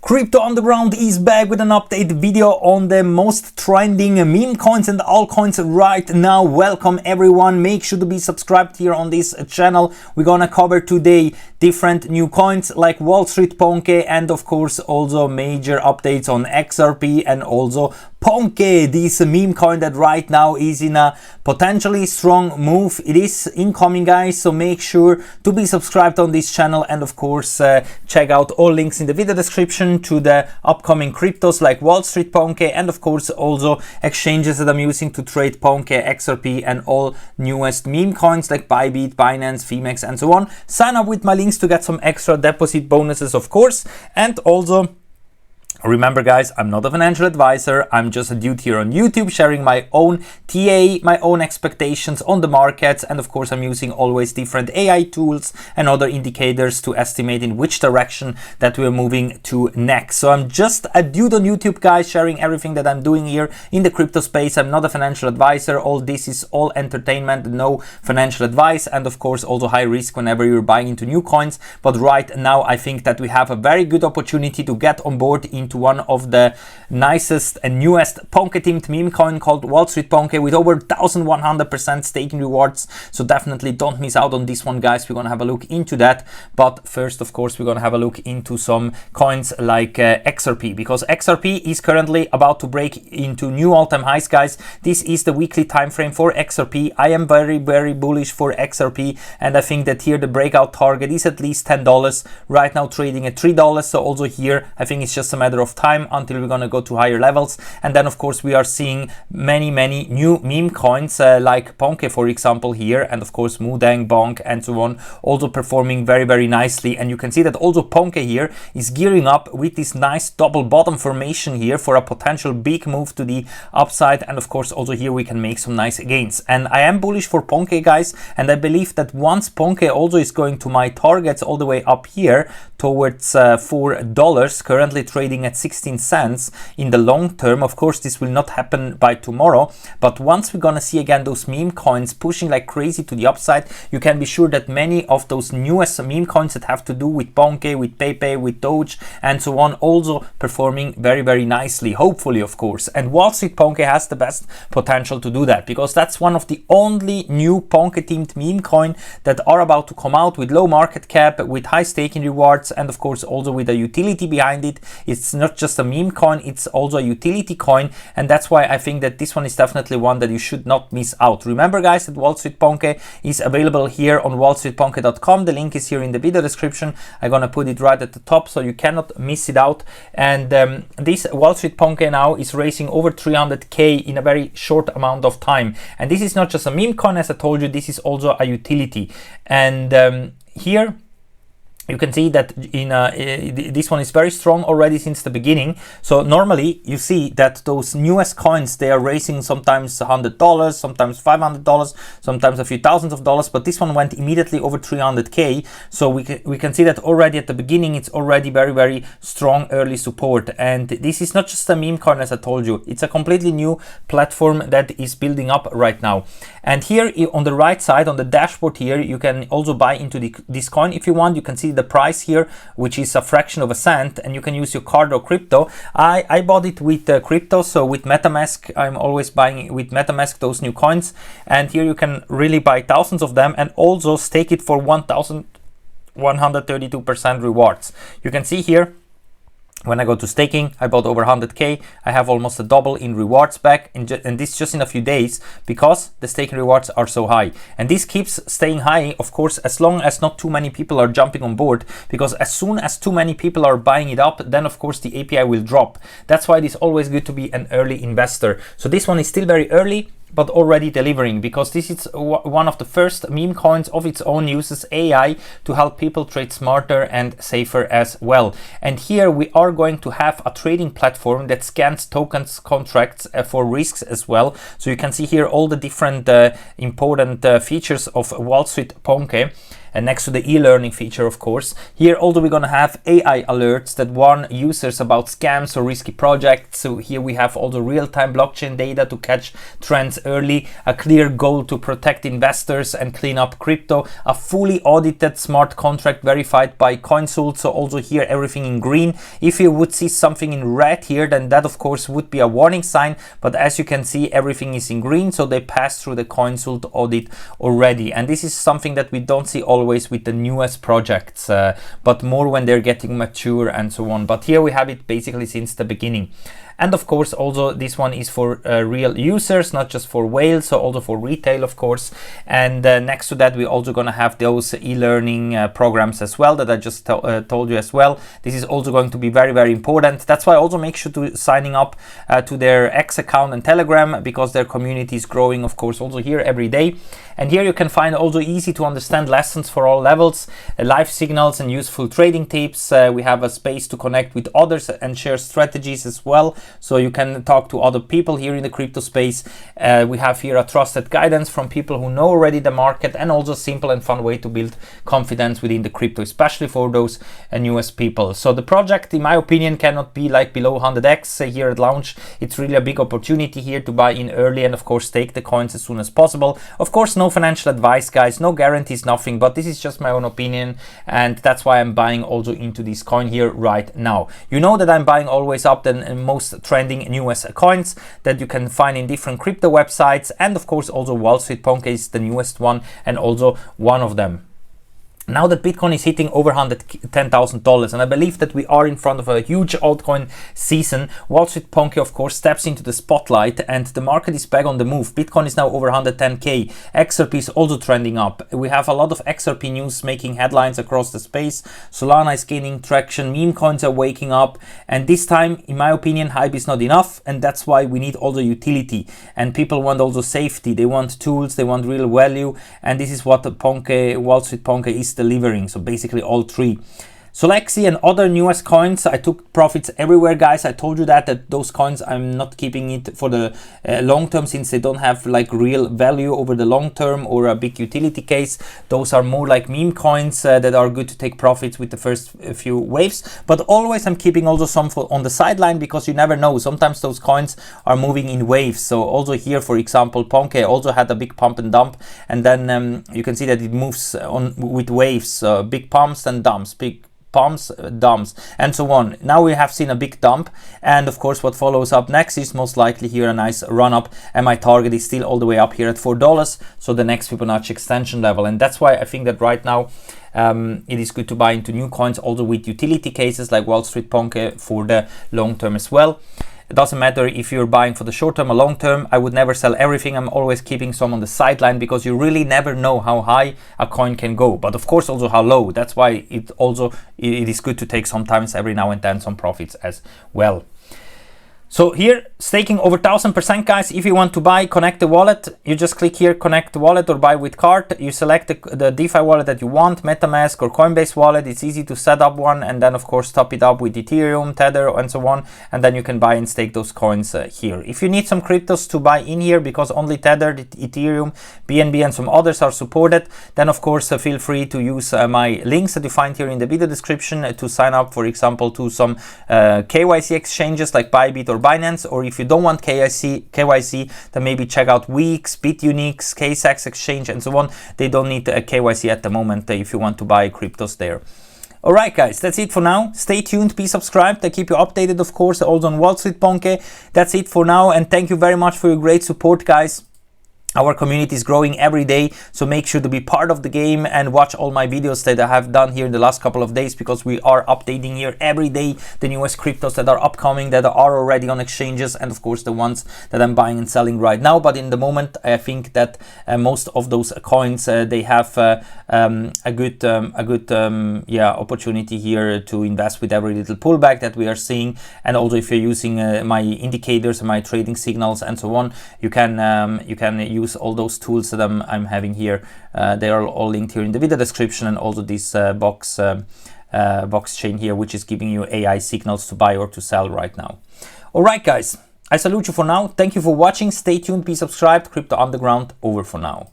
Crypto Underground is back with an update video on the most trending meme coins and altcoins right now. Welcome everyone. Make sure to be subscribed here on this channel. We're gonna cover today different new coins like Street Ponke and of course also major updates on XRP and also Ponke, this meme coin that right now is in a potentially strong move. It is incoming, guys, so make sure to be subscribed on this channel and of course check out all links in the video description to the upcoming cryptos like Street Ponke and of course also exchanges that I'm using to trade Ponke, XRP and all newest meme coins like Bybit, Binance, Phemex and so on. Sign up with my links to get some extra deposit bonuses, of course, and also remember, guys, I'm not a financial advisor. I'm just a dude here on YouTube sharing my own TA, my own expectations on the markets. And of course, I'm using always different AI tools and other indicators to estimate in which direction that we're moving to next. So I'm just a dude on YouTube, guys, sharing everything that I'm doing here in the crypto space. I'm not a financial advisor. All this is all entertainment, no financial advice. And of course, also high risk whenever you're buying into new coins. But right now, I think that we have a very good opportunity to get on board into one of the nicest and newest Ponke themed meme coin called Street Ponke with over 1100% staking rewards. So definitely don't miss out on this one, guys. We're gonna have a look into that. But first, of course, we're gonna have a look into some coins like XRP, because XRP is currently about to break into new all-time highs, guys. This is the weekly time frame for XRP. I am very bullish for XRP, and I think that here the breakout target is at least $10. Right now trading at $3. So also here, I think it's just a matter of time until we're gonna go to higher levels. And then of course we are seeing many new meme coins like Ponke, for example, here, and of course Mudang, Bonk and so on, also performing very nicely. And you can see that also Ponke here is gearing up with this nice double bottom formation here for a potential big move to the upside. And of course also here we can make some nice gains, and I am bullish for Ponke, guys, and I believe that once Ponke also is going to my targets all the way up here towards $4, currently trading at 16 cents in the long term. Of course, this will not happen by tomorrow, but once we're gonna see again those meme coins pushing like crazy to the upside, you can be sure that many of those newest meme coins that have to do with Ponke, with Pepe, with Doge and so on, also performing very nicely, hopefully, of course. And Street Ponke has the best potential to do that, because that's one of the only new Ponke themed meme coin that are about to come out with low market cap, with high staking rewards, and of course also with a utility behind it. It's not just a meme coin, it's also a utility coin, and that's why I think that this one is definitely one that you should not miss out. Remember, guys, that Street Ponke is available here on wallstreetponke.com. The link is here in the video description. I'm gonna put it right at the top so you cannot miss it out. And this Street Ponke now is raising over 300k in a very short amount of time. And this is not just a meme coin, as I told you, this is also a utility. And here you can see that this one is very strong already since the beginning. So normally you see that those newest coins, they are raising sometimes $100, sometimes $500, sometimes a few thousands of dollars, but this one went immediately over 300k. So we can see that already at the beginning it's already very strong early support. And this is not just a meme coin, as I told you, it's a completely new platform that is building up right now. And here on the right side on the dashboard here, you can also buy into this coin if you want. You can see the price here, which is a fraction of a cent, and you can use your card or crypto. I bought it with crypto, so with MetaMask. I'm always buying with MetaMask those new coins, and here you can really buy thousands of them and also stake it for 1,132% rewards. You can see here, when I go to staking, I bought over 100k. I have almost a double in rewards back, and this just in a few days, because the staking rewards are so high. And this keeps staying high, of course, as long as not too many people are jumping on board, because as soon as too many people are buying it up, then of course the API will drop. That's why it is always good to be an early investor. So this one is still very early, but already delivering, because this is one of the first meme coins of its own, uses AI to help people trade smarter and safer as well. And here we are going to have a trading platform that scans tokens contracts for risks as well. So you can see here all the different important features of Street Ponke. next to the e-learning feature, of course. Here also we're gonna have AI alerts that warn users about scams or risky projects. So here we have all the real-time blockchain data to catch trends early, a clear goal to protect investors and clean up crypto, a fully audited smart contract verified by Consult. So also here everything in green. If you would see something in red here, then that of course would be a warning sign, but as you can see everything is in green, so they passed through the Consult audit already. And this is something that we don't see always with the newest projects, but more when they're getting mature and so on. But here we have it basically since the beginning. And of course also this one is for real users, not just for whales, so also for retail of course. And next to that we're also going to have those e-learning programs as well that I just told you as well. This is also going to be very, very important. That's why also make sure to signing up to their X account and Telegram, because their community is growing of course also here every day. And here you can find also easy to understand lessons for all levels, live signals and useful trading tips. We have a space to connect with others and share strategies as well, so you can talk to other people here in the crypto space. We have here a trusted guidance from people who know already the market, and also simple and fun way to build confidence within the crypto, especially for those newest people. So the project, in my opinion, cannot be like below 100x here at launch. It's really a big opportunity here to buy in early and of course take the coins as soon as possible. Of course, no financial advice, guys, no guarantees, nothing, but this is just my own opinion, and that's why I'm buying also into this coin here right now. You know that I'm buying always up the most trending newest coins that you can find in different crypto websites, and of course also Street Ponke is the newest one and also one of them. Now that Bitcoin is hitting over $110,000, and I believe that we are in front of a huge altcoin season, Street Ponke of course steps into the spotlight, and the market is back on the move. Bitcoin is now over 110k. XRP is also trending up. We have a lot of XRP news making headlines across the space. Solana is gaining traction. Meme coins are waking up, and this time, in my opinion, hype is not enough, and that's why we need also utility. And people want also safety. They want tools. They want real value, and this is what the Street Ponke is delivering. So basically all three. Solexi and other newest coins, I took profits everywhere, guys. I told you that those coins I'm not keeping it for the long term, since they don't have like real value over the long term or a big utility case. Those are more like meme coins that are good to take profits with the first few waves. But always I'm keeping also some on the sideline, because you never know. Sometimes those coins are moving in waves. So also here, for example, Ponke also had a big pump and dump, and then you can see that it moves on with waves, big pumps and dumps, big pumps, dumps, and so on. Now we have seen a big dump, and of course what follows up next is most likely here a nice run up, and my target is still all the way up here at $4, so the next Fibonacci extension level. And that's why I think that right now it is good to buy into new coins also with utility cases like Street Ponke for the long term as well. It doesn't matter if you're buying for the short term or long term. I would never sell everything. I'm always keeping some on the sideline, because you really never know how high a coin can go, but of course also how low. That's why it is good to take sometimes every now and then some profits as well. So here, staking over 1000%, guys. If you want to buy, connect the wallet. You just click here, connect the wallet or buy with card. You select the DeFi wallet that you want, MetaMask or Coinbase wallet. It's easy to set up one, and then of course top it up with Ethereum, Tether, and so on. And then you can buy and stake those coins here. If you need some cryptos to buy in here, because only Tether, Ethereum, BNB, and some others are supported, then of course feel free to use my links that you find here in the video description to sign up, for example, to some KYC exchanges like Bybit or Binance. Or if you don't want KYC, then maybe check out Weeks, BitUnix, KSAX exchange, and so on. They don't need a KYC at the moment if you want to buy cryptos there. Alright, guys, that's it for now. Stay tuned, be subscribed. I keep you updated, of course, also on Street Ponke. That's it for now, and thank you very much for your great support, guys. Our community is growing every day, so make sure to be part of the game and watch all my videos that I have done here in the last couple of days, because we are updating here every day the newest cryptos that are upcoming, that are already on exchanges, and of course the ones that I'm buying and selling right now. But in the moment, I think that most of those coins they have a good opportunity here to invest with every little pullback that we are seeing. And also, if you're using my indicators and my trading signals and so on, you can use all those tools that I'm having here. They are all linked here in the video description, and also this box chain here, which is giving you AI signals to buy or to sell right now. All right, guys, I salute you for now. Thank you for watching. Stay tuned, be subscribed. Crypto Underground over for now.